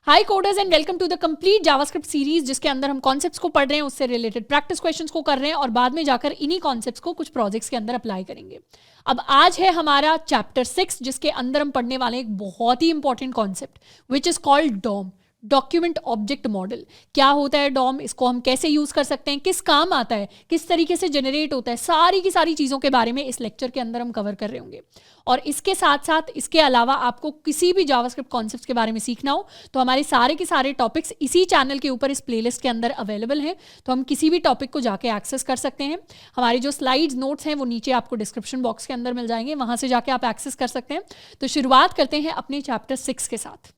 High coders and welcome to the complete JavaScript series, जिसके अंदर हम कॉन्सेप्ट्स को पढ़ रहे हैं, उससे रिलेटेड प्रैक्टिस क्वेश्चंस को कर रहे हैं और बाद में जाकर इन्हीं कॉन्सेप्ट्स को कुछ प्रोजेक्ट्स के अंदर अप्लाई करेंगे। अब आज है हमारा चैप्टर 6, जिसके अंदर हम पढ़ने वाले हैं एक बहुत ही important concept which is called DOM, document object model. क्या होता है डॉम, इसको हम कैसे यूज कर सकते हैं, किस काम आता है, किस तरीके से जनरेट होता है, सारी की सारी चीज़ों के बारे में इस लेक्चर के अंदर हम कवर कर रहे होंगे। और इसके साथ साथ इसके अलावा आपको किसी भी जावास्क्रिप्ट कॉन्सेप्ट्स के बारे में सीखना हो तो हमारे सारे के सारे टॉपिक्स इसी चैनल के ऊपर इस प्लेलिस्ट के अंदर अवेलेबल हैं, तो हम किसी भी टॉपिक को जाके एक्सेस कर सकते हैं। हमारी जो स्लाइड्स नोट्स हैं वो नीचे आपको डिस्क्रिप्शन बॉक्स के अंदर मिल जाएंगे, वहां से जाके आप एक्सेस कर सकते हैं। तो शुरुआत करते हैं अपने चैप्टर 6 के साथ।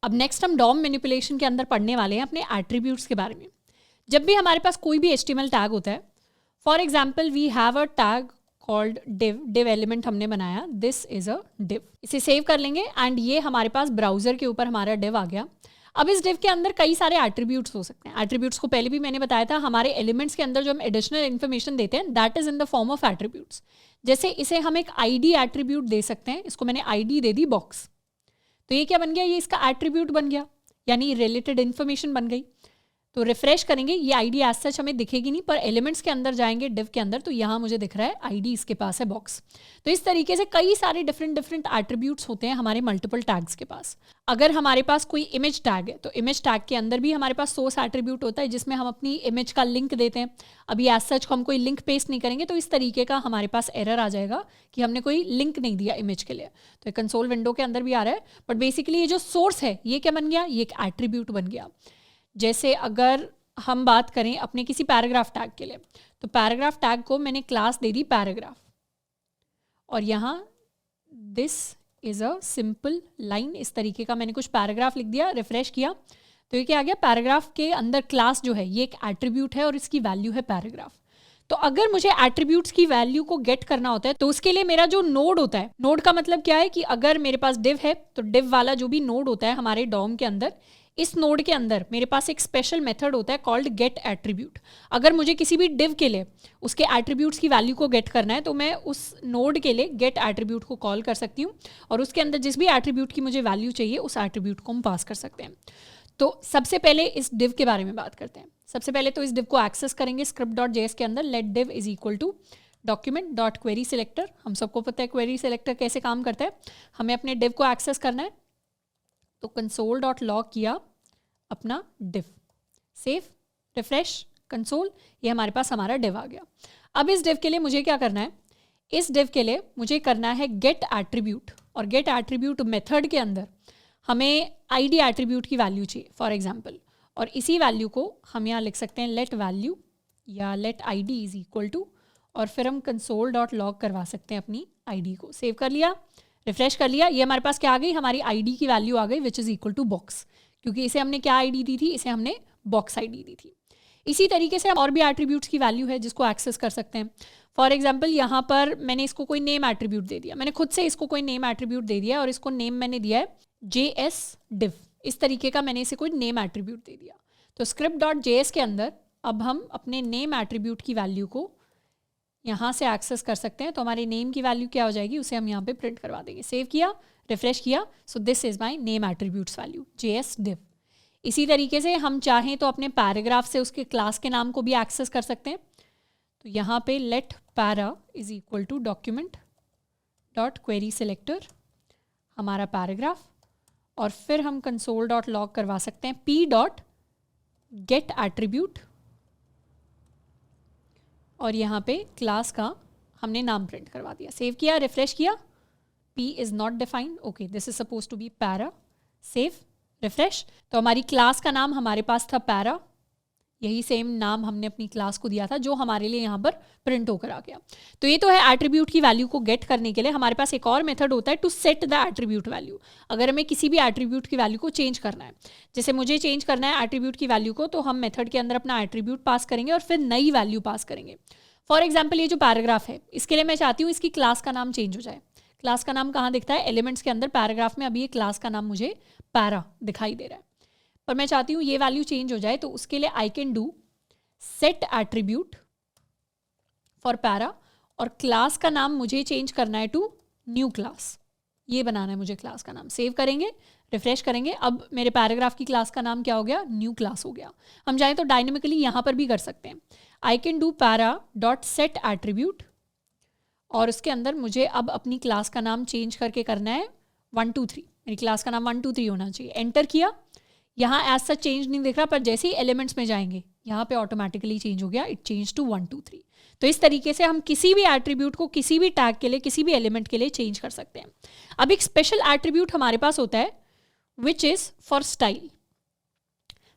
अब नेक्स्ट हम डॉम मैनिपुलेशन के अंदर पढ़ने वाले हैं अपने एट्रीब्यूट्स के बारे में। जब भी हमारे पास कोई भी HTML टैग होता है, for example we have a tag called div element हमने बनाया, दिस इज अ div। इसे सेव कर लेंगे एंड ये हमारे पास ब्राउजर के ऊपर हमारा div आ गया। अब इस div के अंदर कई सारे एट्रीब्यूट्स हो सकते हैं। एट्रीब्यूट्स को पहले भी मैंने बताया था, हमारे एलिमेंट्स के अंदर जो हम एडिशनल इन्फॉर्मेशन देते हैं that is in the form of attributes. जैसे इसे हम एक ID एट्रीब्यूट दे सकते हैं, इसको मैंने ID दे दी बॉक्स, तो ये क्या बन गया, ये इसका एट्रीब्यूट बन गया, यानी रिलेटेड इन्फॉर्मेशन बन गई। तो रिफ्रेश करेंगे, ये आईडी एज सच हमें दिखेगी नहीं, पर एलिमेंट्स के अंदर जाएंगे डिव के अंदर तो यहाँ मुझे दिख रहा है आईडी इसके पास है बॉक्स। तो इस तरीके से कई सारे डिफरेंट एट्रीब्यूट्स होते हैं हमारे मल्टीपल टैग्स के पास। अगर हमारे पास कोई इमेज टैग है तो इमेज टैग के अंदर भी हमारे पास सोर्स एट्रीब्यूट होता है, जिसमें हम अपनी इमेज का लिंक देते हैं। अभी एज सच हम कोई लिंक पेस्ट नहीं करेंगे तो इस तरीके का हमारे पास एरर आ जाएगा कि हमने कोई लिंक नहीं दिया इमेज के लिए। तो कंसोल विंडो के अंदर भी आ रहा है, बट बेसिकली ये जो सोर्स है ये क्या बन गया, ये एक एट्रीब्यूट बन गया। जैसे अगर हम बात करें अपने किसी पैराग्राफ टैग के लिए, तो पैराग्राफ टैग को मैंने क्लास दे दी पैराग्राफ, और यहाँ this is a simple line, इस तरीके का मैंने कुछ पैराग्राफ लिख दिया। रिफ्रेश किया तो ये क्या आ गया, पैराग्राफ के अंदर क्लास जो है ये एक एट्रीब्यूट है और इसकी वैल्यू है पैराग्राफ। तो अगर मुझे एट्रीब्यूट्स की वैल्यू को गेट करना होता है तो उसके लिए मेरा जो नोड होता है, नोड का मतलब क्या है कि अगर मेरे पास डिव है तो डिव वाला जो भी नोड होता है हमारे डॉम के अंदर, इस नोड के अंदर मेरे पास एक स्पेशल मेथड होता है कॉल्ड गेट एट्रीब्यूट। अगर मुझे किसी भी डिव के लिए उसके एट्रीब्यूट्स की वैल्यू को गेट करना है तो मैं उस नोड के लिए गेट एट्रीब्यूट को कॉल कर सकती हूँ और उसके अंदर जिस भी एट्रीब्यूट की मुझे वैल्यू चाहिए उस एट्रीब्यूट को हम पास कर सकते हैं। तो सबसे पहले इस डिव के बारे में बात करते हैं। सबसे पहले तो इस डिव को एक्सेस करेंगे script.js के अंदर, let div is equal to document dot query selector. हम सबको पता है क्वेरी सिलेक्टर कैसे काम करता है। हमें अपने डिव को एक्सेस करना है तो कंसोल डॉट लॉग किया अपना डिव, सेव, रिफ्रेश, कंसोल, ये हमारे पास हमारा डिव आ गया। अब इस डिव के लिए मुझे क्या करना है, इस डिव के लिए मुझे करना है गेट एट्रीब्यूट, और गेट एट्रीब्यूट मेथड के अंदर हमें आईडी एट्रीब्यूट की वैल्यू चाहिए फॉर एग्जांपल, और इसी वैल्यू को हम यहाँ लिख सकते हैं लेट वैल्यू या let ID is equal to, और फिर हम कंसोल डॉट लॉग करवा सकते हैं अपनी आईडी को। सेव कर लिया, रिफ्रेश कर लिया, ये हमारे पास क्या आ गई, हमारी आईडी की वैल्यू आ गई which is equal to box, क्योंकि इसे हमने क्या आईडी दी थी, इसे हमने बॉक्स आईडी दी थी। इसी तरीके से और भी एट्रीब्यूट्स की वैल्यू है जिसको एक्सेस कर सकते हैं। फॉर एग्जांपल यहाँ पर मैंने इसको कोई नेम एट्रीब्यूट दे दिया, मैंने खुद से इसको कोई नेम एट्रीब्यूट दे दिया और इसको नेम मैंने दिया है JS div, इस तरीके का मैंने इसे कोई नेम एट्रीब्यूट दे दिया। तो script.js के अंदर अब हम अपने नेम एट्रीब्यूट की वैल्यू को यहाँ से एक्सेस कर सकते हैं। तो हमारे नेम की वैल्यू क्या हो जाएगी, उसे हम यहाँ पे प्रिंट करवा देंगे। सेव किया, रिफ्रेश किया, सो this is my name attributes value JS div। इसी तरीके से हम चाहें तो अपने पैराग्राफ से उसके क्लास के नाम को भी एक्सेस कर सकते हैं। तो यहाँ पे let para is equal to document dot query selector, हमारा पैराग्राफ, और फिर हम कंसोल डॉट लॉग करवा सकते हैं p डॉट गेट एट्रीब्यूट, और यहाँ पे क्लास का हमने नाम प्रिंट करवा दिया। सेव किया, रिफ्रेश किया, p is not defined, okay this is suppose to be para, save, refresh. तो हमारी क्लास का नाम हमारे पास था पैरा, यही सेम नाम हमने अपनी क्लास को दिया था जो हमारे लिए यहाँ पर प्रिंट होकर आ गया। तो ये तो है एट्रीब्यूट की वैल्यू को गेट करने के लिए। हमारे पास एक और मेथड होता है to set the attribute value. अगर हमें किसी भी एट्रीब्यूट की वैल्यू को चेंज करना है, जैसे मुझे चेंज करना है एट्रीब्यूट की वैल्यू को, तो हम मेथड के अंदर अपना एट्रीब्यूट पास करेंगे और फिर नई वैल्यू पास करेंगे। फॉर एग्जाम्पल ये जो पैराग्राफ है, इसके लिए मैं चाहती हूँ इसकी क्लास का नाम चेंज हो जाए। क्लास का नाम कहाँ दिखता है, एलिमेंट्स के अंदर पैराग्राफ में। अभी ये क्लास का नाम मुझे पैरा दिखाई दे रहा है, पर मैं चाहती हूँ ये वैल्यू चेंज हो जाए। तो उसके लिए आई can do set attribute for para, और क्लास का नाम मुझे चेंज करना है टू न्यू क्लास, ये बनाना है मुझे क्लास का नाम। सेव करेंगे, रिफ्रेश करेंगे, अब मेरे पैराग्राफ की क्लास का नाम क्या हो गया, न्यू क्लास हो गया। हम चाहें तो डायनेमिकली यहाँ पर भी कर सकते हैं। आई can do para dot set attribute, और उसके अंदर मुझे अब अपनी क्लास का नाम चेंज करके करना है 1 2 3। मेरी क्लास का नाम 1 2 3 होना चाहिए। एंटर किया, यहाँ एज सच चेंज नहीं दिख रहा, पर जैसे ही एलिमेंट्स में जाएंगे यहाँ पे ऑटोमेटिकली चेंज हो गया, इट चेंज टू 1 2 3। तो इस तरीके से हम किसी भी एट्रीब्यूट को किसी भी टैग के लिए, किसी भी एलिमेंट के लिए चेंज कर सकते हैं। अब एक स्पेशल एट्रीब्यूट हमारे पास होता है which is for style.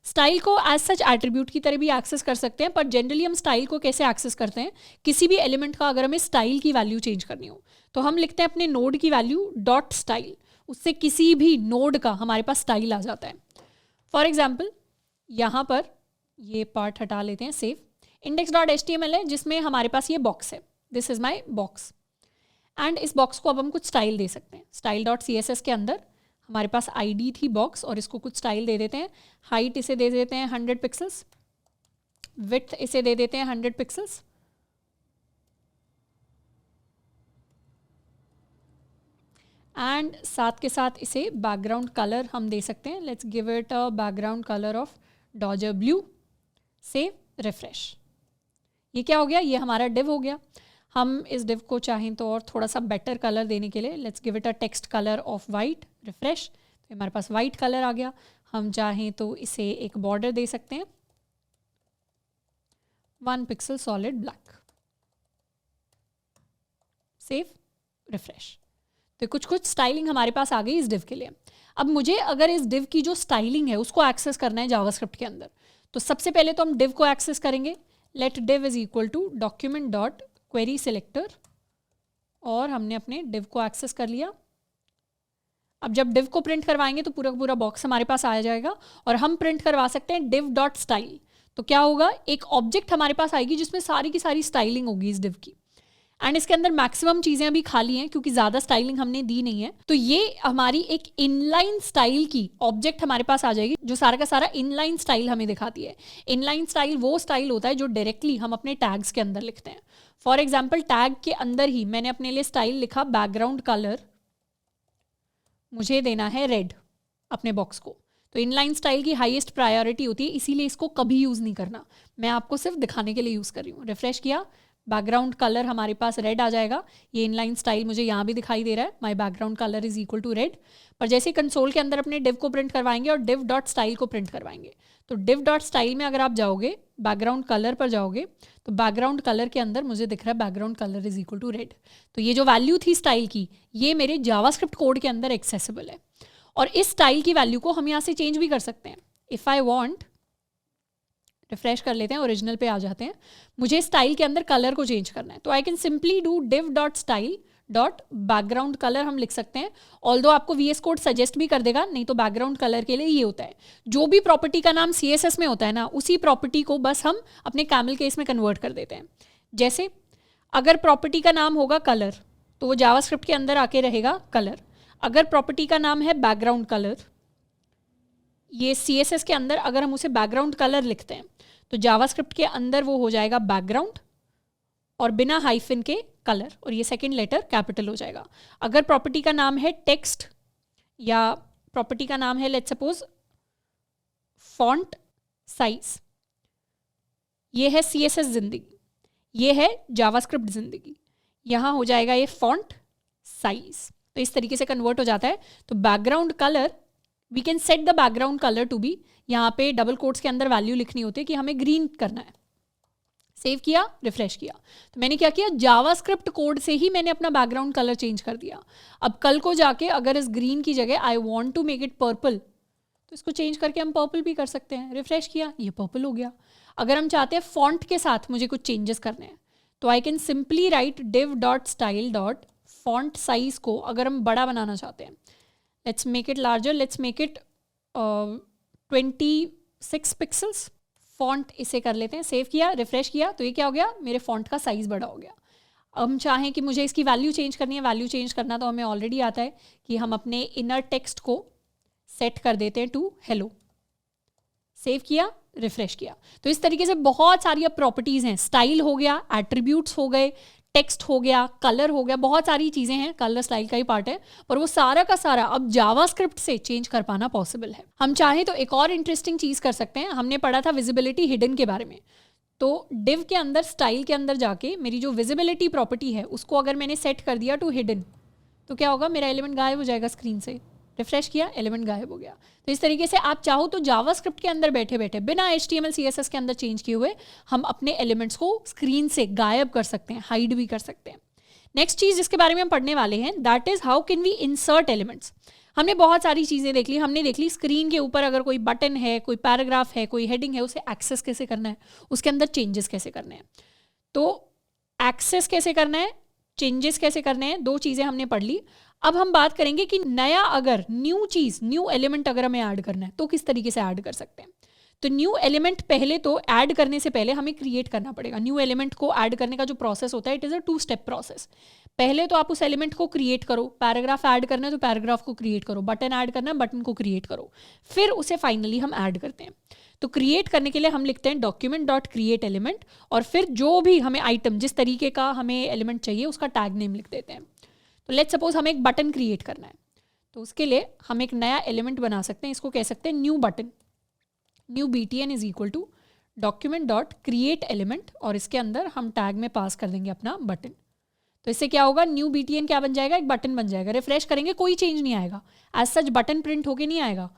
Style को एज सच एट्रीब्यूट की तरह भी एक्सेस कर सकते हैं, पर जनरली हम स्टाइल को कैसे एक्सेस करते हैं, किसी भी एलिमेंट का अगर हमें स्टाइल की वैल्यू चेंज करनी हो तो हम लिखते हैं अपने नोड की वैल्यू डॉट स्टाइल, उससे किसी भी नोड का हमारे पास स्टाइल आ जाता है। फॉर एग्जाम्पल यहाँ पर ये पार्ट हटा लेते हैं, सेव। index.html है जिसमें हमारे पास ये बॉक्स है, this is my box, and इस बॉक्स को अब हम कुछ स्टाइल दे सकते हैं। style.css के अंदर हमारे पास आईडी थी बॉक्स, और इसको कुछ स्टाइल दे देते हैं। हाइट इसे दे देते हैं 100 पिक्सल्स, विड्थ इसे दे देते हैं 100 पिक्सल्स, एंड साथ के साथ इसे बैकग्राउंड कलर हम दे सकते हैं। Let's give it a background colour of Dodger blue. Save, refresh. ये क्या हो गया, ये हमारा डिव हो गया। हम इस डिव को चाहें तो और थोड़ा सा बेटर कलर देने के लिए let's give it a text colour of white, refresh, तो हमारे पास वाइट कलर आ गया। हम चाहें तो इसे एक बॉर्डर दे सकते हैं 1 pixel solid black. Save, refresh. तो कुछ कुछ स्टाइलिंग हमारे पास आ गई इस डिव के लिए। अब मुझे अगर इस डिव की जो स्टाइलिंग है उसको एक्सेस करना है जावास्क्रिप्ट के अंदर, तो सबसे पहले तो हम डिव को एक्सेस करेंगे। Let div is equal to document dot query selector, और हमने अपने डिव को एक्सेस कर लिया। अब जब डिव को प्रिंट करवाएंगे तो पूरा पूरा बॉक्स हमारे पास आ जाएगा, और हम प्रिंट करवा सकते हैं डिव डॉट स्टाइल। तो क्या होगा, एक ऑब्जेक्ट हमारे पास आएगी जिसमें सारी की सारी स्टाइलिंग होगी इस डिव की, एंड इसके अंदर मैक्सिमम चीज़ें अभी खाली हैं क्योंकि ज़्यादा स्टाइलिंग हमने दी नहीं है। तो ये हमारी एक इनलाइन स्टाइल की ऑब्जेक्ट हमारे पास आ जाएगी जो सारा का सारा इनलाइन स्टाइल हमें दिखाती है। इनलाइन स्टाइल वो स्टाइल होता है जो डायरेक्टली हम अपने टैग्स के अंदर लिखते हैं। फॉर एग्जाम्पल टैग के अंदर ही मैंने अपने लिए स्टाइल लिखा बैकग्राउंड कलर, मुझे देना है रेड अपने बॉक्स को। तो इनलाइन स्टाइल की हाईएस्ट प्रायोरिटी होती है, इसीलिए इसको कभी यूज़ नहीं करना, मैं आपको सिर्फ दिखाने के लिए यूज़ कर रही हूँ। रिफ्रेश किया, बैकग्राउंड कलर हमारे पास रेड आ जाएगा। ये इनलाइन स्टाइल मुझे यहाँ भी दिखाई दे रहा है, my background colour is equal to red. पर जैसे कंसोल के अंदर अपने डिव को प्रिंट करवाएंगे और डिव डॉट स्टाइल को प्रिंट करवाएंगे, तो डिव डॉट स्टाइल में अगर आप जाओगे, बैकग्राउंड कलर पर जाओगे, तो बैकग्राउंड कलर के अंदर मुझे दिख रहा है background colour is equal to red. तो ये जो वैल्यू थी स्टाइल की, ये मेरे जावास्क्रिप्ट कोड के अंदर एक्सेसिबल है, और इस स्टाइल की वैल्यू को हम यहाँ से चेंज भी कर सकते हैं। इफ़ आई वॉन्ट, रिफ्रेश कर लेते हैं, ओरिजिनल पे आ जाते हैं, मुझे स्टाइल के अंदर कलर को चेंज करना है, तो I can simply do div dot style dot background colour हम लिख सकते हैं। ऑल्दो आपको VS कोड सजेस्ट भी कर देगा, नहीं तो बैकग्राउंड कलर के लिए ये होता है, जो भी प्रॉपर्टी का नाम CSS में होता है ना, उसी प्रॉपर्टी को बस हम अपने कैमल केस में कन्वर्ट कर देते हैं। जैसे अगर प्रॉपर्टी का नाम होगा कलर, तो वो जावास्क्रिप्ट के अंदर आके रहेगा कलर। अगर प्रॉपर्टी का नाम है बैकग्राउंड कलर, ये CSS के अंदर अगर हम उसे बैकग्राउंड कलर लिखते हैं, तो जावास्क्रिप्ट के अंदर वो हो जाएगा बैकग्राउंड और बिना हाइफन के कलर, और ये सेकंड लेटर कैपिटल हो जाएगा। अगर प्रॉपर्टी का नाम है टेक्स्ट, या प्रॉपर्टी का नाम है लेट्स सपोज फॉन्ट साइज, ये है CSS जिंदगी, ये है जावास्क्रिप्ट जिंदगी, यहाँ हो जाएगा ये फॉन्ट साइज। तो इस तरीके से कन्वर्ट हो जाता है। तो background colour, we can set the background colour to be, यहाँ पे डबल कोट्स के अंदर वैल्यू लिखनी होती है कि हमें ग्रीन करना है। सेव किया, रिफ्रेश किया, तो मैंने क्या किया, जावास्क्रिप्ट कोड से ही मैंने अपना बैकग्राउंड कलर चेंज कर दिया। अब कल को जाके अगर इस ग्रीन की जगह I want to make it purple, तो इसको चेंज करके हम पर्पल भी कर सकते हैं। रिफ्रेश किया, ये पर्पल हो गया। अगर हम चाहते हैं फॉन्ट के साथ मुझे कुछ चेंजेस करने हैं, तो I can simply right div dot style dot font size को अगर हम बड़ा बनाना चाहते हैं, let's make it larger, let's make it 26 pixels, font इसे कर लेते हैं। सेव किया, रिफ्रेश किया, तो ये क्या हो गया, मेरे फॉन्ट का साइज़ बड़ा हो गया। अब हम चाहें कि मुझे इसकी वैल्यू चेंज करनी है, वैल्यू चेंज करना तो हमें ऑलरेडी आता है कि हम अपने इनर टेक्स्ट को सेट कर देते हैं टू हेलो। सेव किया, रिफ्रेश किया, तो इस तरीके से बहुत सारी अब प्रॉपर्टीज़ हैं। स्टाइल हो गया, एट्रीब्यूट्स हो गए, टेक्स्ट हो गया, कलर हो गया, बहुत सारी चीज़ें हैं, कलर स्टाइल का ही पार्ट है, पर वो सारा का सारा अब जावास्क्रिप्ट से चेंज कर पाना पॉसिबल है। हम चाहें तो एक और इंटरेस्टिंग चीज़ कर सकते हैं। हमने पढ़ा था विजिबिलिटी हिडन के बारे में, तो डिव के अंदर स्टाइल के अंदर जाके मेरी जो विजिबिलिटी प्रॉपर्टी है उसको अगर मैंने सेट कर दिया टू हिडन, तो क्या होगा, मेरा एलिमेंट गायब हो जाएगा स्क्रीन से। रिफ्रेश किया, एलिमेंट गायब हो गया। तो इस तरीके से आप चाहो तो जावास्क्रिप्ट के अंदर बैठे बैठे बिना HTML CSS के अंदर चेंज किए हुए हम अपने एलिमेंट्स को स्क्रीन से गायब कर सकते हैं, हाइड भी कर सकते हैं। नेक्स्ट चीज़ जिसके बारे में हम पढ़ने वाले हैं, that is how can we insert elements. हमने बहुत सारी चीज़ें देख ली। हमने देख ली स्क्रीन के ऊपर अगर कोई बटन है, कोई पैराग्राफ है, कोई हेडिंग है, उसे एक्सेस कैसे करना है, उसके अंदर चेंजेस कैसे करने हैं। तो एक्सेस कैसे करना है, चेंजेस कैसे करने हैं, दो चीज़ें हमने पढ़ ली। अब हम बात करेंगे कि नया अगर न्यू चीज़, न्यू एलिमेंट अगर हमें ऐड करना है तो किस तरीके से ऐड कर सकते हैं। तो न्यू एलिमेंट पहले तो ऐड करने से पहले हमें क्रिएट करना पड़ेगा। न्यू एलिमेंट को ऐड करने का जो प्रोसेस होता है, it is a 2 step process. पहले तो आप उस एलिमेंट को क्रिएट करो, पैराग्राफ ऐड करना है तो पैराग्राफ को क्रिएट करो, बटन ऐड करना है बटन को क्रिएट करो, फिर उसे फाइनली हम ऐड करते हैं। तो क्रिएट करने के लिए हम लिखते हैं डॉक्यूमेंट डॉट क्रिएट एलिमेंट, और फिर जो भी हमें आइटम, जिस तरीके का हमें एलिमेंट चाहिए उसका टैग नेम लिख देते हैं। तो लेट्स सपोज हमें एक बटन क्रिएट करना है, तो उसके लिए हम एक नया एलिमेंट बना सकते हैं। इसको कह सकते हैं new button. New BTN is equal to document dot create element, और इसके अंदर हम टैग में पास कर देंगे अपना बटन। तो इससे क्या होगा, न्यू BTN क्या बन जाएगा, एक बटन बन जाएगा। रिफ्रेश करेंगे कोई चेंज नहीं आएगा, एज सच बटन प्रिंट होके नहीं आएगा,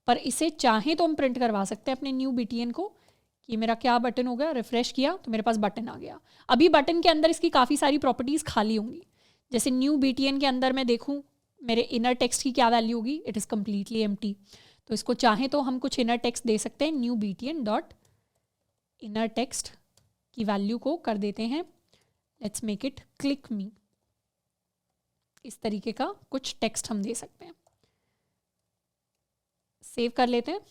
पर इसे चाहें तो हम प्रिंट करवा सकते हैं अपने न्यू BTN को कि मेरा क्या बटन हो गया। रिफ्रेश किया तो मेरे पास बटन आ गया। अभी बटन के अंदर इसकी काफ़ी सारी प्रॉपर्टीज़ खाली होंगी। जैसे न्यू BTN के अंदर मैं देखूँ मेरे इनर टेक्स्ट की क्या वैल्यू होगी, इट इज़ कम्प्लीटली एम्प्टी। तो इसको चाहें तो हम कुछ इनर टेक्स्ट दे सकते हैं। New BTN dot inner text की वैल्यू को कर देते हैं, let's make it click me. इस तरीके का कुछ टेक्स्ट हम दे सकते हैं। सेव कर लेते हैं,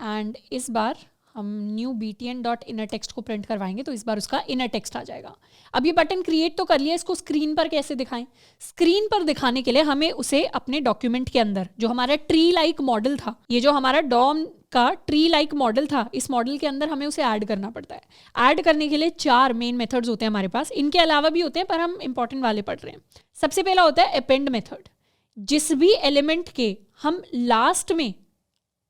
एंड इस बार हम new BTN dot inner text को प्रिंट करवाएंगे, तो इस बार उसका इनर टेक्स्ट आ जाएगा। अब ये बटन क्रिएट तो कर लिया, इसको स्क्रीन पर कैसे दिखाएं। स्क्रीन पर दिखाने के लिए हमें उसे अपने डॉक्यूमेंट के अंदर, जो हमारा ट्री लाइक मॉडल था, ये जो हमारा डॉम का ट्री लाइक मॉडल था, इस मॉडल के अंदर हमें उसे ऐड करना पड़ता है। ऐड करने के लिए 4 मेन मेथड्स होते हैं हमारे पास। इनके अलावा भी होते हैं, पर हम इंपॉर्टेंट वाले पढ़ रहे हैं। सबसे पहला होता है अपेंड मेथड। जिस भी एलिमेंट के हम लास्ट में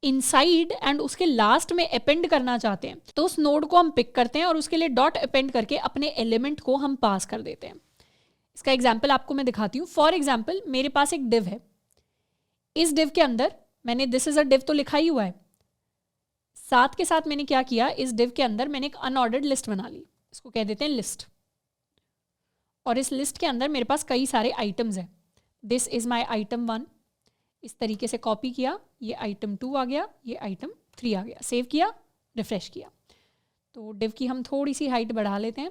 इनसाइड एंड उसके लास्ट में अपेंड करना चाहते हैं, तो उस नोड को हम पिक करते हैं और उसके लिए डॉट अपेंड करके अपने एलिमेंट को हम पास कर देते हैं। इसका एग्जांपल आपको मैं दिखाती हूँ। फॉर एग्जांपल मेरे पास एक डिव है। इस डिव के अंदर मैंने दिस इज अ डिव तो लिखा ही हुआ है, साथ के साथ मैंने क्या किया, इस डिव के अंदर मैंने एक अनऑर्डर्ड लिस्ट बना ली। इसको कह देते हैं लिस्ट, और इस लिस्ट के अंदर मेरे पास कई सारे आइटम्स हैं। This is my item 1। इस तरीके से कॉपी किया, ये आइटम 2 आ गया, ये आइटम 3 आ गया। सेव किया, रिफ्रेश किया, तो डिव की हम थोड़ी सी हाइट बढ़ा लेते हैं।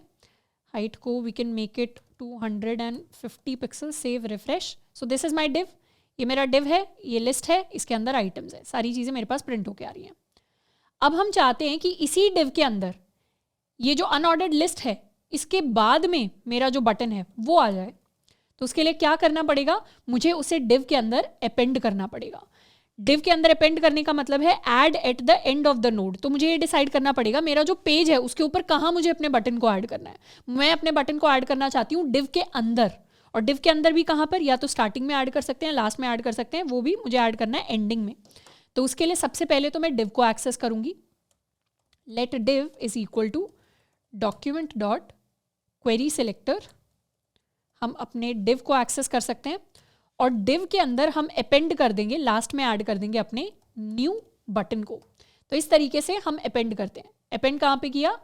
हाइट को we can make it 250 pixel. Save, refresh. So this is my div. ये मेरा डिव है, ये लिस्ट है, इसके अंदर आइटम्स है, सारी चीज़ें मेरे पास प्रिंट होके आ रही हैं। अब हम चाहते हैं कि इसी डिव के अंदर ये जो अनऑर्डर्ड लिस्ट है, इसके बाद में मेरा जो बटन है वो आ जाए। तो उसके लिए क्या करना पड़ेगा, मुझे उसे डिव के अंदर अपेंड करना पड़ेगा। डिव के अंदर अपेंड करने का मतलब है add at the end of the node. तो मुझे ये डिसाइड करना पड़ेगा मेरा जो पेज है उसके ऊपर कहाँ मुझे अपने बटन को ऐड करना है। मैं अपने बटन को ऐड करना चाहती हूँ डिव के अंदर, और डिव के अंदर भी कहाँ पर, या तो स्टार्टिंग में ऐड कर सकते हैं, लास्ट में ऐड कर सकते हैं, वो भी मुझे ऐड करना है एंडिंग में। तो उसके लिए सबसे पहले तो मैं डिव को एक्सेस करूँगी। Let div is equal to document dot query selector. हम अपने डिव को एक्सेस कर सकते हैं, और डिव के अंदर हम अपेंड कर देंगे, लास्ट में ऐड कर देंगे अपने न्यू बटन को। तो इस तरीके से हम अपेंड करते हैं। अपेंड कहाँ पे किया,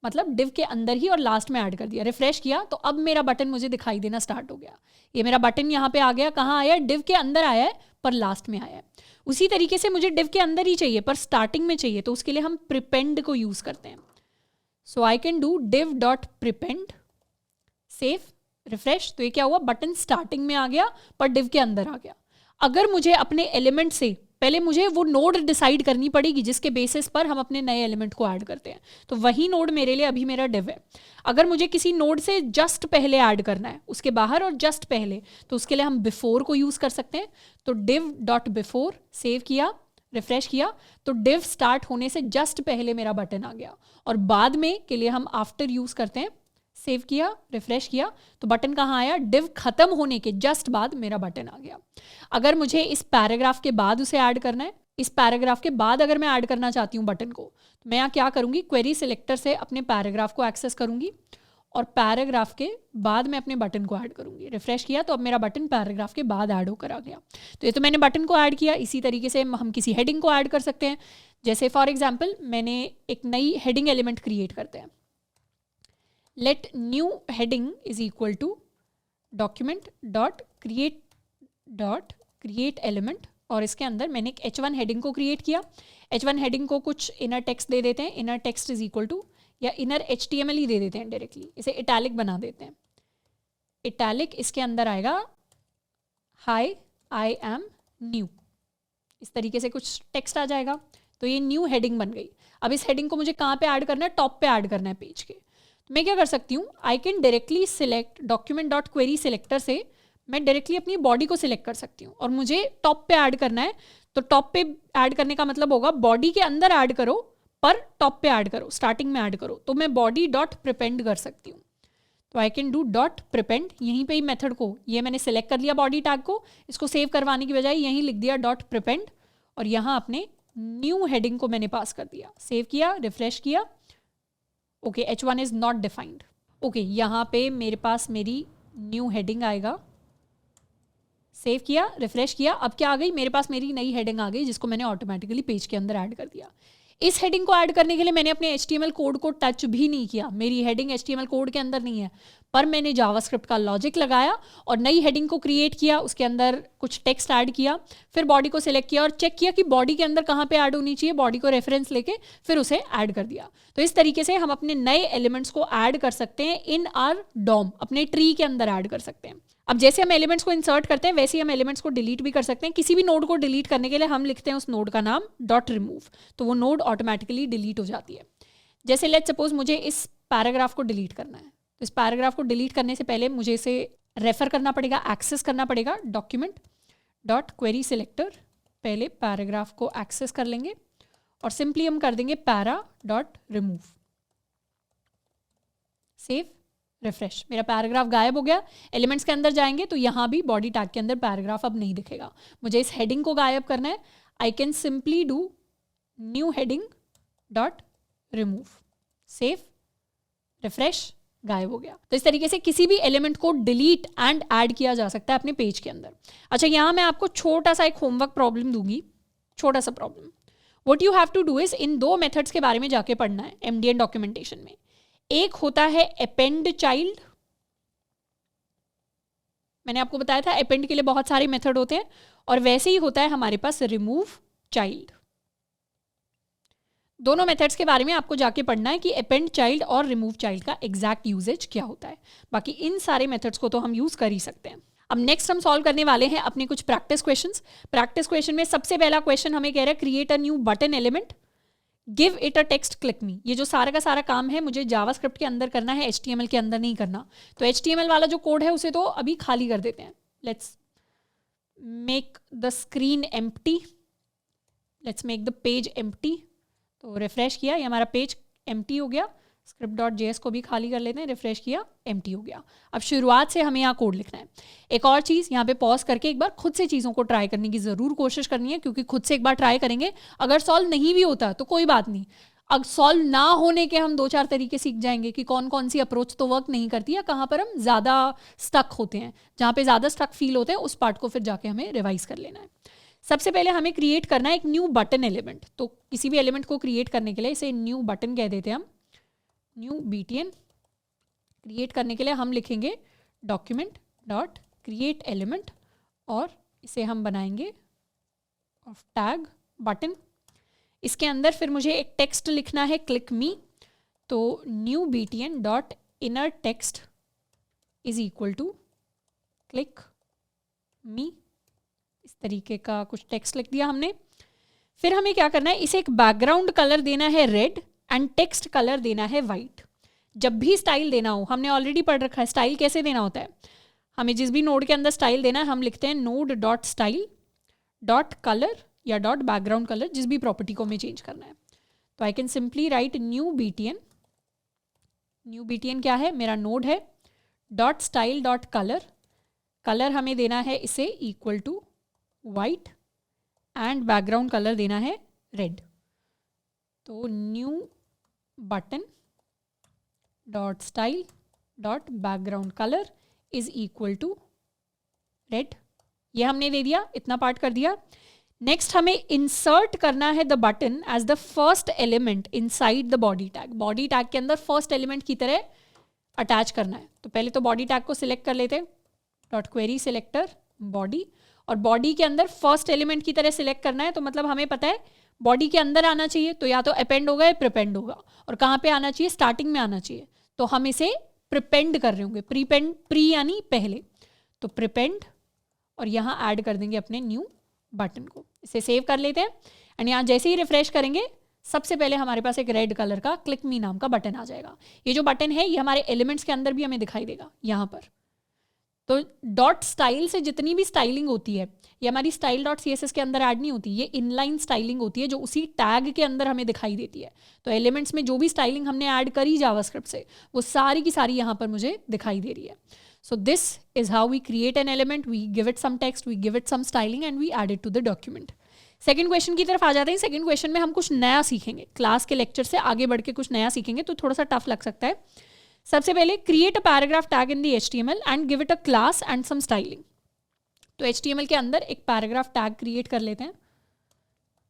मतलब डिव के अंदर ही, और लास्ट में ऐड कर दिया। रिफ्रेश किया तो अब मेरा बटन मुझे दिखाई देना स्टार्ट हो गया। ये मेरा बटन यहाँ पे आ गया। कहाँ आया, डिव के अंदर आया है, पर लास्ट में आया है। उसी तरीके से मुझे डिव के अंदर ही चाहिए पर स्टार्टिंग में चाहिए, तो उसके लिए हम प्रिपेंड को यूज करते हैं। So I can do div dot prepend. Save, refresh, तो ये क्या हुआ, बटन स्टार्टिंग में आ गया पर डिव के अंदर आ गया। अगर मुझे अपने एलिमेंट से पहले मुझे वो नोड डिसाइड करनी पड़ेगी जिसके बेसिस पर हम अपने नए एलिमेंट को ऐड करते हैं, तो वही नोड मेरे लिए अभी मेरा डिव है। अगर मुझे किसी नोड से जस्ट पहले ऐड करना है, उसके बाहर और जस्ट पहले, तो उसके लिए हम बिफोर को यूज कर सकते हैं। तो डिव डॉट बिफोर, सेव किया, रिफ्रेश किया, तो डिव स्टार्ट होने से जस्ट पहले मेरा बटन आ गया। और बाद में के लिए हम आफ्टर यूज करते हैं सेव किया, रिफ्रेश किया तो बटन कहाँ आया, डिव खत्म होने के जस्ट बाद मेरा बटन आ गया। अगर मुझे इस पैराग्राफ के बाद उसे ऐड करना है, इस पैराग्राफ के बाद अगर मैं ऐड करना चाहती हूँ बटन को, तो मैं यहाँ क्या करूँगी, क्वेरी सिलेक्टर से अपने पैराग्राफ को एक्सेस करूँगी और पैराग्राफ के बाद मैं अपने बटन को ऐड करूँगी। रिफ्रेश किया तो अब मेरा बटन पैराग्राफ के बाद ऐड होकर आ गया। तो ये तो मैंने बटन को ऐड किया। इसी तरीके से हम किसी हेडिंग को ऐड कर सकते हैं। जैसे फॉर एग्जाम्पल मैंने एक नई हेडिंग एलिमेंट क्रिएट करते हैं। Let new heading is equal to document dot create element, और इसके अंदर मैंने एक h1 हेडिंग को क्रिएट किया। h1 हेडिंग को कुछ इनर टेक्स्ट दे देते हैं। Inner text is equal to, या इनर HTML ही दे देते हैं डायरेक्टली, इसे इटैलिक बना देते हैं। इटैलिक इसके अंदर आएगा हाय आई एम न्यू, इस तरीके से कुछ टेक्स्ट आ जाएगा। तो ये न्यू हेडिंग बन गई। अब इस हेडिंग को मुझे कहाँ पे ऐड करना है, टॉप पे ऐड करना है पेज के। तो मैं क्या कर सकती हूँ, I can directly select document dot query selector से मैं डायरेक्टली अपनी बॉडी को सिलेक्ट कर सकती हूँ और मुझे टॉप पे ऐड करना है। तो टॉप पे ऐड करने का मतलब होगा बॉडी के अंदर ऐड करो पर टॉप पे ऐड करो, स्टार्टिंग में ऐड करो। तो मैं बॉडी डॉट प्रिपेंड कर सकती हूँ। तो आई कैन डू डॉट प्रिपेंड, यहीं पे ही मेथड को, ये मैंने सिलेक्ट कर लिया बॉडी टैग को, इसको सेव करवाने की बजाय यहीं लिख दिया डॉट प्रिपेंड और यहाँ अपने न्यू हेडिंग को मैंने पास कर दिया। सेव किया, रिफ्रेश किया, okay h1 is not defined. Okay यहाँ पे मेरे पास मेरी न्यू हेडिंग आएगा। सेव किया, रिफ्रेश किया, अब क्या आ गई, मेरे पास मेरी नई हेडिंग आ गई जिसको मैंने ऑटोमेटिकली पेज के अंदर ऐड कर दिया। इस हेडिंग को ऐड करने के लिए मैंने अपने HTML कोड को टच भी नहीं किया। मेरी हेडिंग HTML कोड के अंदर नहीं है, पर मैंने जावास्क्रिप्ट का लॉजिक लगाया और नई हेडिंग को क्रिएट किया, उसके अंदर कुछ टेक्स्ट ऐड किया, फिर बॉडी को सिलेक्ट किया और चेक किया कि बॉडी के अंदर कहाँ पे ऐड होनी चाहिए, बॉडी को रेफरेंस लेके फिर उसे ऐड कर दिया। तो इस तरीके से हम अपने नए एलिमेंट्स को ऐड कर सकते हैं इन आर डॉम, अपने ट्री के अंदर ऐड कर सकते हैं। अब जैसे हम एलिमेंट्स को इंसर्ट करते हैं वैसे ही हम एलिमेंट्स को डिलीट भी कर सकते हैं। किसी भी नोड को डिलीट करने के लिए हम लिखते हैं उस नोड का नाम डॉट रिमूव, तो वो नोड ऑटोमेटिकली डिलीट हो जाती है। जैसे लेट्स सपोज मुझे इस पैराग्राफ को डिलीट करना है, तो इस पैराग्राफ को डिलीट करने से पहले मुझे इसे रेफर करना पड़ेगा, एक्सेस करना पड़ेगा। डॉक्यूमेंट डॉट क्वेरी सिलेक्टर, पहले पैराग्राफ को एक्सेस कर लेंगे और सिंपली हम कर देंगे para dot remove. Save, refresh, मेरा पैराग्राफ गायब हो गया। एलिमेंट्स के अंदर जाएंगे तो यहाँ भी बॉडी टैग के अंदर पैराग्राफ अब नहीं दिखेगा। मुझे इस हेडिंग को गायब करना है, आई can simply do new heading dot remove. Save, refresh, गायब हो गया। तो इस तरीके से किसी भी एलिमेंट को डिलीट एंड ऐड किया जा सकता है अपने पेज के अंदर। अच्छा, यहाँ मैं आपको छोटा सा एक होमवर्क प्रॉब्लम दूंगी, छोटा सा problem. What you have to do is in दो मेथड्स के बारे में जाके पढ़ना है MDN डॉक्यूमेंटेशन में। एक होता है अपेंड चाइल्ड, मैंने आपको बताया था अपेंड के लिए बहुत सारे मेथड होते हैं, और वैसे ही होता है हमारे पास रिमूव चाइल्ड। दोनों मेथड्स के बारे में आपको जाके पढ़ना है कि अपेंड चाइल्ड और रिमूव चाइल्ड का एग्जैक्ट यूजेज क्या होता है। बाकी इन सारे मेथड्स को तो हम यूज कर ही सकते हैं। अब नेक्स्ट हम सॉल्व करने वाले हैं अपने कुछ प्रैक्टिस क्वेश्चंस। प्रैक्टिस क्वेश्चन में सबसे पहला क्वेश्चन हमें कह रहा है create a new button element, give it a text, click मी। ये जो सारा का सारा काम है मुझे जावास्क्रिप्ट के अंदर करना है, HTML के अंदर नहीं करना। तो HTML वाला जो कोड है उसे तो अभी खाली कर देते हैं। Let's make the screen empty, let's make the page empty. तो रिफ्रेश किया, ये हमारा पेज एम्प्टी हो गया। script.js को भी खाली कर लेते हैं, रिफ्रेश किया, एम्प्टी हो गया। अब शुरुआत से हमें यहाँ कोड लिखना है। एक और चीज़, यहाँ पे पॉज करके एक बार खुद से चीज़ों को ट्राई करने की ज़रूर कोशिश करनी है, क्योंकि खुद से एक बार ट्राई करेंगे, अगर सॉल्व नहीं भी होता तो कोई बात नहीं, अब सॉल्व ना होने के हम 2-4 तरीके सीख जाएंगे कि कौन कौन सी अप्रोच तो वर्क नहीं करती है, कहाँ पर हम ज़्यादा स्टक होते हैं। जहाँ पे ज़्यादा स्टक फील होते हैं उस पार्ट को फिर जाके हमें रिवाइज कर लेना है। सबसे पहले हमें क्रिएट करना है एक न्यू बटन एलिमेंट। तो किसी भी एलिमेंट को क्रिएट करने के लिए इसे न्यू बटन कह देते हैं हम, न्यू BTN। क्रिएट करने के लिए हम लिखेंगे डॉक्यूमेंट डॉट क्रिएट एलिमेंट और इसे हम बनाएंगे ऑफ टैग बटन। इसके अंदर फिर मुझे एक टेक्स्ट लिखना है, क्लिक मी। तो new BTN dot inner text is equal to click me. इस तरीके का कुछ टेक्स्ट लिख दिया हमने। फिर हमें क्या करना है, इसे एक बैकग्राउंड कलर देना है रेड एंड टेक्स्ट कलर देना है वाइट। जब भी स्टाइल देना हो, हमने ऑलरेडी पढ़ रखा है स्टाइल कैसे देना होता है। हमें जिस भी नोड के अंदर स्टाइल देना है हम लिखते हैं node dot style dot colour या डॉट बैकग्राउंड कलर, जिस भी प्रॉपर्टी को हमें चेंज करना है। तो I can simply write new BTN new btn क्या है, मेरा नोड है, dot style dot colour, colour हमें देना है इसे equal to white and background colour देना है रेड। तो new button dot style dot background colour is equal to red, ये हमने दे दिया, इतना पार्ट कर दिया। नेक्स्ट हमें इंसर्ट करना है the button as the first element inside the body tag, body tag के अंदर फर्स्ट एलिमेंट की तरह अटैच करना है। तो पहले तो बॉडी टैग को सिलेक्ट कर लेते हैं, डॉट क्वेरी सिलेक्टर बॉडी, और बॉडी के अंदर फर्स्ट एलिमेंट की तरह सिलेक्ट करना है। तो मतलब हमें पता है बॉडी के अंदर आना चाहिए, तो या तो अपेंड होगा या प्रिपेंड होगा, और कहाँ पे आना चाहिए, स्टार्टिंग में आना चाहिए। तो हम इसे प्रिपेंड कर रहे होंगे, प्रीपेंड, प्री यानी पहले, तो प्रिपेंड, और यहाँ ऐड कर देंगे अपने न्यू बटन को। इसे सेव कर लेते हैं एंड यहाँ जैसे ही रिफ्रेश करेंगे सबसे पहले हमारे पास एक रेड कलर का क्लिक मी नाम का बटन आ जाएगा। ये जो बटन है ये हमारे एलिमेंट्स के अंदर भी हमें दिखाई देगा यहाँ पर। तो डॉट स्टाइल से जितनी भी स्टाइलिंग होती है ये हमारी स्टाइल डॉट CSS के अंदर ऐड नहीं होती, ये इनलाइन स्टाइलिंग होती है जो उसी टैग के अंदर हमें दिखाई देती है। तो एलिमेंट्स में जो भी स्टाइलिंग हमने ऐड करी जावास्क्रिप्ट से वो सारी की सारी यहाँ पर मुझे दिखाई दे रही है। So this is how we create an element, we give it some text, we give it some styling and we add it to the document. Second question की तरफ आ जाते हैं। सेकेंड क्वेश्चन में हम कुछ नया सीखेंगे, क्लास के लेक्चर से आगे बढ़ के कुछ नया सीखेंगे, तो थोड़ा सा टफ लग सकता है। सबसे पहले create a paragraph tag in the HTML and give it a class and some styling. तो HTML के अंदर एक पैराग्राफ टैग क्रिएट कर लेते हैं,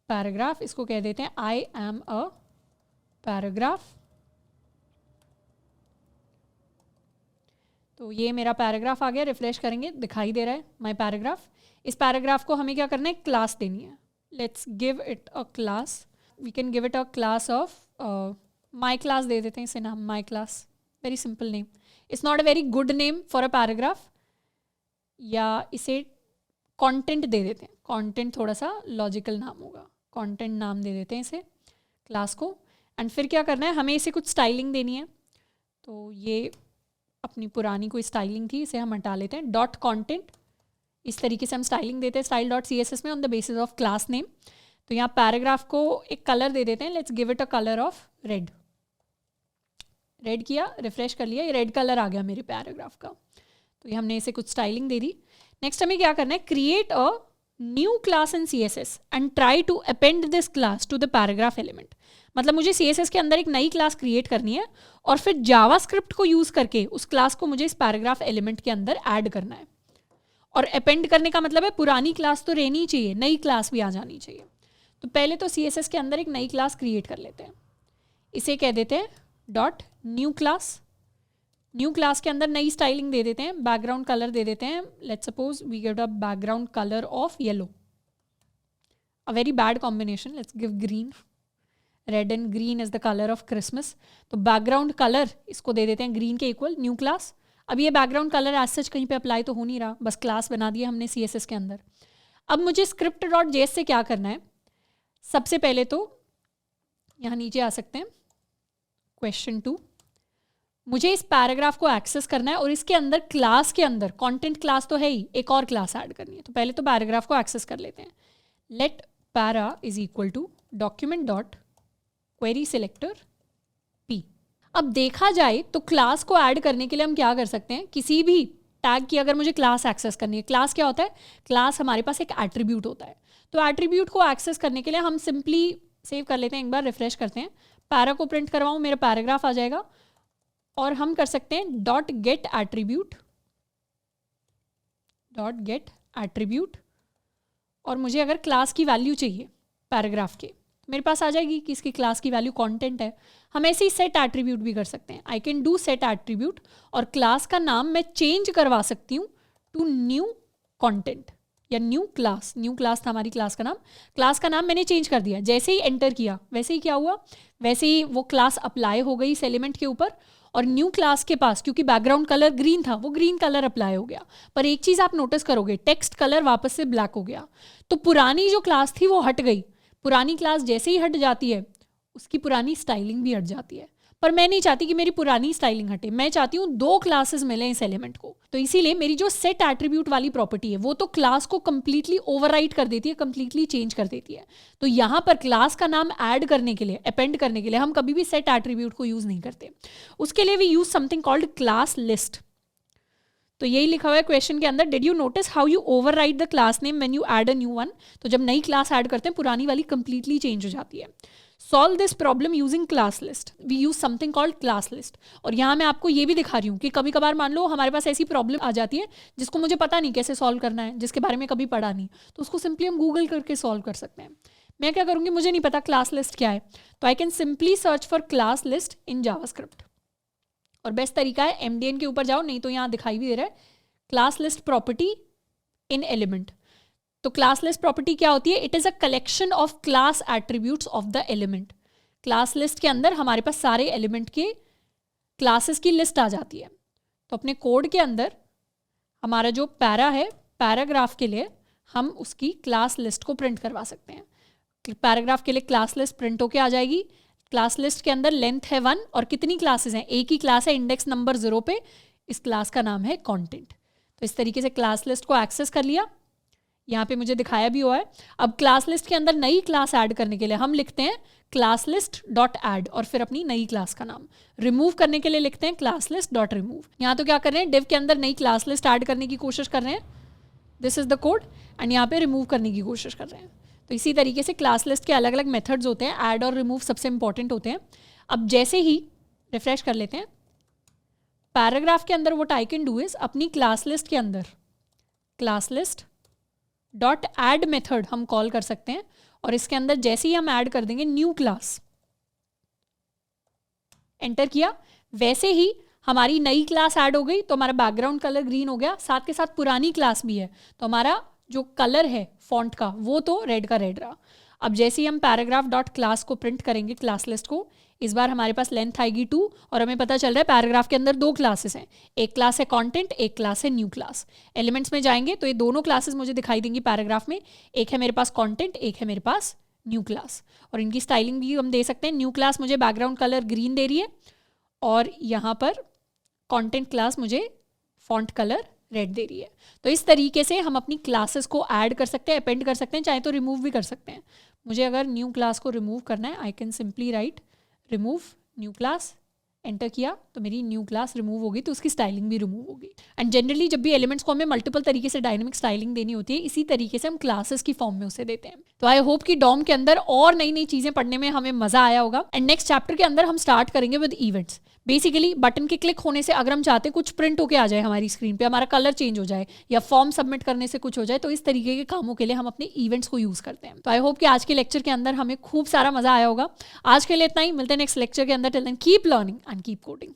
पैराग्राफ, इसको कह देते हैं आई एम अ पैराग्राफ। तो ये मेरा पैराग्राफ आ गया, रिफ्रेश करेंगे दिखाई दे रहा है माय पैराग्राफ। इस पैराग्राफ को हमें क्या करना है, क्लास देनी है। Let's give it a class, we can give it a class of my class दे देते हैं इसे नाम, my class, very simple name. It's not a very good name for a paragraph, या इसे कंटेंट दे देते हैं, कंटेंट थोड़ा सा लॉजिकल नाम होगा, कंटेंट नाम दे देते हैं इसे क्लास को। एंड फिर क्या करना है, हमें इसे कुछ स्टाइलिंग देनी है। तो ये अपनी पुरानी कोई स्टाइलिंग थी, इसे हम हटा लेते हैं, डॉट कंटेंट, इस तरीके से हम स्टाइलिंग देते हैं स्टाइल डॉट CSS में on the basis of class name. तो यहाँ पैराग्राफ को एक कलर दे देते हैं, let's give it a colour of red. Red किया, रिफ्रेश कर लिया, ये रेड कलर आ गया मेरे पैराग्राफ का। तो ये हमने इसे कुछ स्टाइलिंग दे दी। नेक्स्ट हमें क्या करना है, create a new class in CSS and try to append this class to the paragraph element. मतलब मुझे CSS के अंदर एक नई क्लास क्रिएट करनी है और फिर जावास्क्रिप्ट को यूज़ करके उस क्लास को मुझे इस पैराग्राफ एलिमेंट के अंदर ऐड करना है। और अपेंड करने का मतलब है पुरानी क्लास तो रहनी ही चाहिए, नई क्लास भी आ जानी चाहिए। तो पहले तो CSS के अंदर एक नई क्लास क्रिएट कर लेते हैं, इसे कह देते हैं dot new class. New class के अंदर नई स्टाइलिंग दे देते हैं, बैकग्राउंड कलर दे देते हैं, let's suppose we give a background colour of yellow, a very bad combination, let's give green. Red and green is the colour of Christmas. तो background colour इसको दे देते हैं ग्रीन के इक्वल, न्यू क्लास। अब ये बैकग्राउंड कलर एज सच कहीं पे अप्लाई तो हो नहीं रहा, बस क्लास बना दिया हमने CSS के अंदर। अब मुझे स्क्रिप्ट डॉट JS से क्या करना है, सबसे पहले तो यहाँ नीचे आ सकते हैं, क्वेश्चन 2, मुझे इस पैराग्राफ को एक्सेस करना है और इसके अंदर क्लास के अंदर कंटेंट क्लास तो है ही, एक और क्लास ऐड करनी है। तो पहले तो पैराग्राफ को एक्सेस कर लेते हैं, let para is equal to document dot query selector P। अब देखा जाए तो क्लास को ऐड करने के लिए हम क्या कर सकते हैं, किसी भी टैग की अगर मुझे क्लास एक्सेस करनी है, क्लास क्या होता है, क्लास हमारे पास एक एट्रीब्यूट होता है। तो एट्रीब्यूट को एक्सेस करने के लिए हम सिंपली सेव कर लेते हैं, एक बार रिफ्रेश करते हैं, पैरा को प्रिंट करवाऊँ, मेरा पैराग्राफ आ जाएगा। और हम कर सकते हैं dot gate attribute, dot gate attribute, और मुझे अगर क्लास की वैल्यू चाहिए पैराग्राफ के, मेरे पास आ जाएगी कि इसकी क्लास की वैल्यू कंटेंट है। हम ऐसे ही सेट एट्रीब्यूट भी कर सकते हैं, आई कैन डू सेट एट्रीब्यूट, और क्लास का नाम मैं चेंज करवा सकती हूँ टू न्यू कंटेंट या न्यू क्लास। न्यू क्लास था हमारी क्लास का नाम, क्लास का नाम मैंने चेंज कर दिया। जैसे ही एंटर किया वैसे ही क्या हुआ, वैसे ही वो क्लास अप्लाई हो गई इस एलिमेंट के ऊपर, और न्यू क्लास के पास क्योंकि बैकग्राउंड कलर ग्रीन था वो ग्रीन कलर अप्लाई हो गया। पर एक चीज़ आप नोटिस करोगे, टेक्स्ट कलर वापस से ब्लैक हो गया। तो पुरानी जो क्लास थी वो हट गई, पुरानी क्लास जैसे ही हट जाती है उसकी पुरानी स्टाइलिंग भी हट जाती है, पर मैं नहीं चाहती कि मेरी पुरानी स्टाइलिंग हटे, मैं चाहती हूँ 2 क्लासेस मिले इस एलिमेंट को। तो इसीलिए मेरी जो सेट एट्रीब्यूट वाली प्रॉपर्टी है वो तो क्लास को कंप्लीटली ओवरराइड कर देती है, कंप्लीटली चेंज कर देती है। तो यहाँ पर क्लास का नाम ऐड करने के लिए, अपेंड करने के लिए हम कभी भी सेट एट्रीब्यूट को यूज नहीं करते। उसके लिए we use something called class list. तो यही लिखा हुआ है क्वेश्चन के अंदर, did you notice how you override the class name when you add a new one. तो जब नई क्लास ऐड करते हैं पुरानी वाली कंप्लीटली चेंज हो जाती है। Solve this problem using class list, we use something called class list. और यहाँ मैं आपको ये भी दिखा रही हूँ कि कभी कभार मान लो हमारे पास ऐसी प्रॉब्लम आ जाती है जिसको मुझे पता नहीं कैसे सॉल्व करना है, जिसके बारे में कभी पढ़ा नहीं, तो उसको सिंपली हम गूगल करके सॉल्व कर सकते हैं। मैं क्या करूँगी, मुझे नहीं पता क्लास लिस्ट क्या है, तो I can simply search for class list in JavaScript. और बेस्ट तरीका है MDN के ऊपर जाओ, नहीं तो यहाँ दिखाई भी दे रहा है class list property in element. तो क्लास लिस्ट प्रॉपर्टी क्या होती है, it is a collection of class attributes of the element. Class list के अंदर हमारे पास सारे एलिमेंट के क्लासेस की लिस्ट आ जाती है। तो अपने कोड के अंदर हमारा जो पैरा है, पैराग्राफ के लिए हम उसकी क्लास लिस्ट को प्रिंट करवा सकते हैं। पैराग्राफ के लिए क्लास लिस्ट प्रिंट होके आ जाएगी। क्लास लिस्ट के अंदर लेंथ है 1 और कितनी क्लासेस हैं, एक ही क्लास है इंडेक्स नंबर 0 पे, इस क्लास का नाम है कंटेंट। तो इस तरीके से क्लास लिस्ट को एक्सेस कर लिया, यहाँ पे मुझे दिखाया भी हुआ है। अब क्लास लिस्ट के अंदर नई क्लास ऐड करने के लिए हम लिखते हैं क्लास लिस्ट डॉट ऐड और फिर अपनी नई क्लास का नाम। रिमूव करने के लिए लिखते हैं क्लास लिस्ट डॉट रिमूव। यहाँ तो क्या कर रहे हैं, डिव के अंदर नई क्लास लिस्ट ऐड करने की कोशिश कर रहे हैं, this is the code, and यहाँ पे रिमूव करने की कोशिश कर रहे हैं। तो इसी तरीके से क्लास लिस्ट के अलग अलग मेथड्स होते हैं, ऐड और रिमूव सबसे इंपॉर्टेंट होते हैं। अब जैसे ही रिफ्रेश कर लेते हैं, पैराग्राफ के अंदर what I can do is अपनी क्लास लिस्ट के अंदर class list dot add method हम कॉल कर सकते हैं, और इसके अंदर जैसे ही हम ऐड कर देंगे न्यू क्लास, एंटर किया, वैसे ही हमारी नई क्लास ऐड हो गई। तो हमारा बैकग्राउंड कलर ग्रीन हो गया, साथ के साथ पुरानी क्लास भी है, तो हमारा जो कलर है फॉन्ट का वो तो रेड का रेड रहा। अब जैसे ही हम पैराग्राफ डॉट क्लास को प्रिंट करेंगे क्लास लिस्ट को, इस बार हमारे पास लेंथ आएगी 2 और हमें पता चल रहा है पैराग्राफ के अंदर 2 क्लासेस हैं, एक क्लास है कंटेंट, एक क्लास है न्यू क्लास। एलिमेंट्स में जाएंगे तो ये दोनों क्लासेस मुझे दिखाई देंगी पैराग्राफ में, एक है मेरे पास कंटेंट, एक है मेरे पास न्यू क्लास। और इनकी स्टाइलिंग भी हम दे सकते हैं। न्यू क्लास मुझे बैकग्राउंड कलर ग्रीन दे रही है और यहाँ पर कंटेंट क्लास मुझे फॉन्ट कलर रेड दे रही है। तो इस तरीके से हम अपनी क्लासेस को ऐड कर सकते हैं, अपेंड कर सकते हैं, चाहे तो रिमूव भी कर सकते हैं। मुझे अगर न्यू क्लास को रिमूव करना है, आई can simply right remove new class, enter किया तो मेरी न्यू क्लास रिमूव होगी, तो उसकी स्टाइलिंग भी रिमूव होगी। एंड जनरली जब भी एलिमेंट्स को हमें मल्टीपल तरीके से डायनेमिक स्टाइलिंग देनी होती है, इसी तरीके से हम क्लासेस की फॉर्म में उसे देते हैं। तो आई होप कि डॉम के अंदर और नई नई चीजें पढ़ने में हमें मजा आया होगा। एंड नेक्स्ट चैप्टर के अंदर हम स्टार्ट करेंगे विद इवेंट्स। बेसिकली बटन के क्लिक होने से अगर हम चाहते हैं कुछ प्रिंट होके आ जाए हमारी स्क्रीन पे, हमारा कलर चेंज हो जाए या फॉर्म सबमिट करने से कुछ हो जाए, तो इस तरीके के कामों के लिए हम अपने इवेंट्स को यूज करते हैं। तो आई होप कि आज के लेक्चर के अंदर हमें खूब सारा मजा आया होगा। आज के लिए इतना ही, मिलते हैं नेक्स्ट लेक्चर के अंदर। Till then keep learning and keep coding.